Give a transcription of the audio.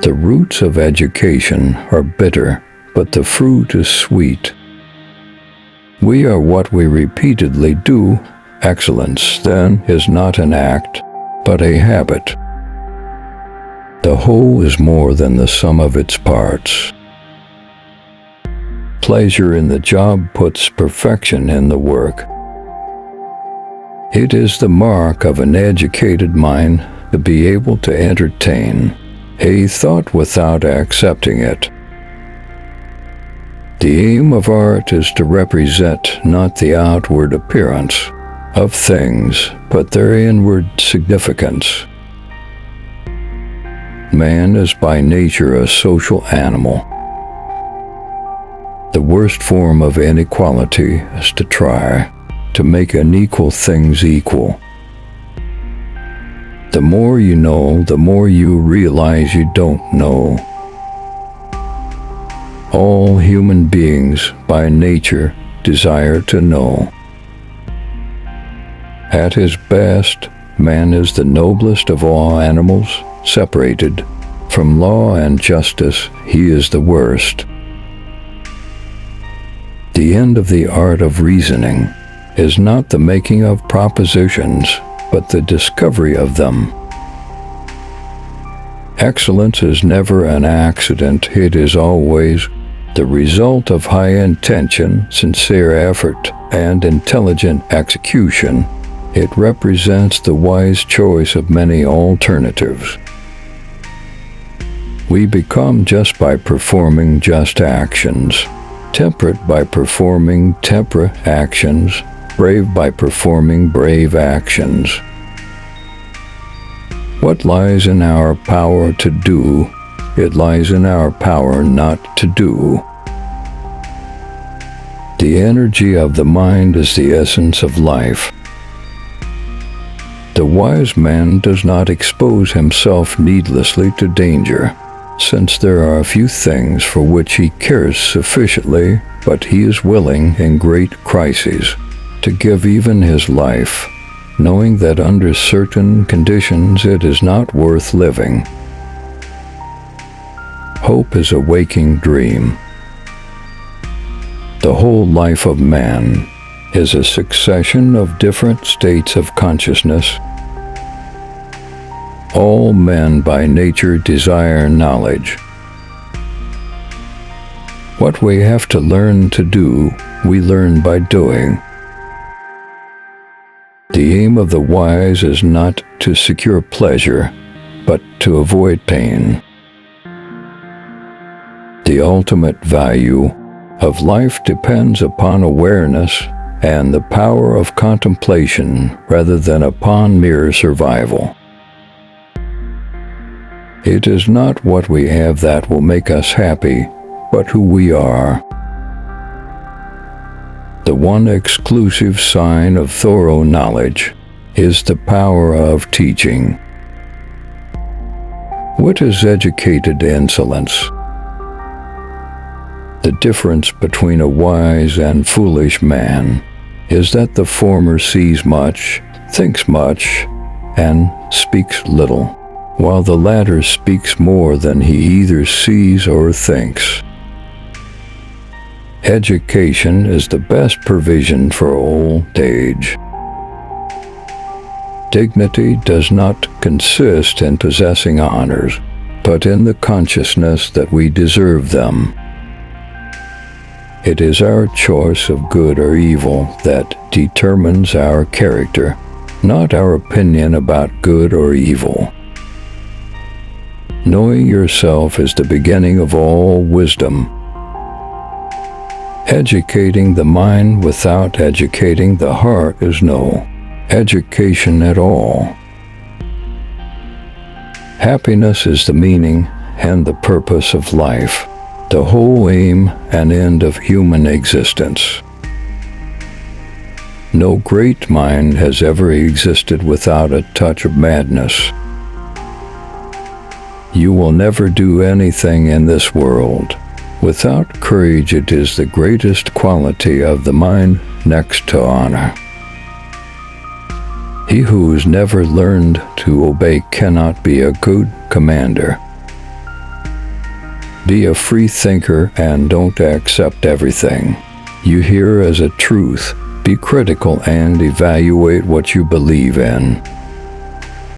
The roots of education are bitter, but the fruit is sweet. We are what we repeatedly do. Excellence, then, is not an act, but a habit. The whole is more than the sum of its parts. Pleasure in the job puts perfection in the work. It is the mark of an educated mind to be able to entertain a thought without accepting it. The aim of art is to represent not the outward appearance of things, but their inward significance. Man is by nature a social animal. The worst form of inequality is to try to make unequal things equal. The more you know, the more you realize you don't know. All human beings, by nature, desire to know. At his best, man is the noblest of all animals. Separated from law and justice, he is the worst. The end of the art of reasoning is not the making of propositions, but the discovery of them. Excellence is never an accident. It is always the result of high intention, sincere effort, and intelligent execution. It represents the wise choice of many alternatives. We become just by performing just actions, temperate by performing temperate actions, brave by performing brave actions. What lies in our power to do, it lies in our power not to do. The energy of the mind is the essence of life. The wise man does not expose himself needlessly to danger, since there are few things for which he cares sufficiently, but he is willing in great crises to give even his life, knowing that under certain conditions it is not worth living. Hope is a waking dream. The whole life of man is a succession of different states of consciousness. All men by nature desire knowledge. What we have to learn to do, we learn by doing. The aim of the wise is not to secure pleasure, but to avoid pain. The ultimate value of life depends upon awareness and the power of contemplation rather than upon mere survival. It is not what we have that will make us happy, but who we are. The one exclusive sign of thorough knowledge is the power of teaching. What is educated insolence? The difference between a wise and foolish man is that the former sees much, thinks much, and speaks little, while the latter speaks more than he either sees or thinks. Education is the best provision for old age. Dignity does not consist in possessing honors, but in the consciousness that we deserve them. It is our choice of good or evil that determines our character, not our opinion about good or evil. Knowing yourself is the beginning of all wisdom. Educating the mind without educating the heart is no education at all. Happiness is the meaning and the purpose of life, the whole aim and end of human existence. No great mind has ever existed without a touch of madness. You will never do anything in this world without courage. It is the greatest quality of the mind next to honor. He who has never learned to obey cannot be a good commander. Be a free thinker and don't accept everything you hear as a truth. Be critical and evaluate what you believe in.